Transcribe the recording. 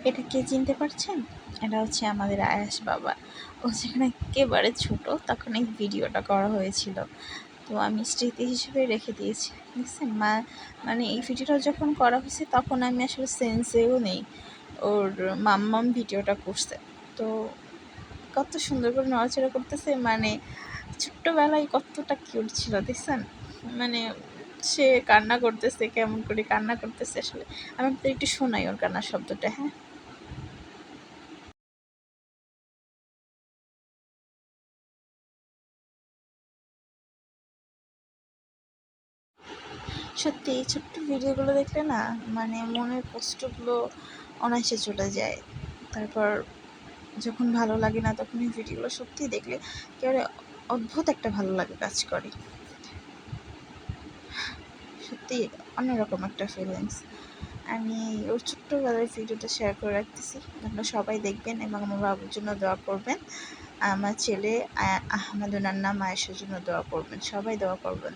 এটা কে চিনতে পারছেন? এটা হচ্ছে আমাদের আয়াস বাবা। ও যেখানে একেবারে ছোট তখন এই ভিডিওটা করা হয়েছিল। তো আমি স্মৃতি হিসেবে রেখে দিয়েছি। দেখছেন মানে এই ভিডিওটা যখন করা হয়েছে তখন আমি আসলে সেন্সেও নেই। ওর মাম্মাম ভিডিওটা করছে। তো কত সুন্দর করে নড়াচড়া করতেছে, মানে ছোট্টবেলায় কতটা কিউট ছিল দেখছেন? মানে সে কান্না করতেছে, কেমন করে কান্না করতেছে আসলে। আমি আপনাদের একটু শোনাই ওর কান্নার শব্দটা, হ্যাঁ? সত্যি এই ছোট্ট ভিডিওগুলো দেখলে না, মানে মনের কষ্টগুলো অনায়াসে চলে যায়। তারপর যখন ভালো লাগে না তখন এই ভিডিওগুলো সত্যিই দেখলে একেবারে অদ্ভুত একটা ভালো লাগে কাজ করে। সত্যি অন্যরকম একটা ফিলিংস। আমি ওর ছোট্টবেলার ভিডিওটা শেয়ার করে রাখতেছি, আপনারা সবাই দেখবেন এবং আমার বাবুর জন্য দোয়া করবেন। আমার ছেলে আহমেদ, ওনার নাম আয়েশার জন্য দোয়া করবেন, সবাই দোয়া করবেন।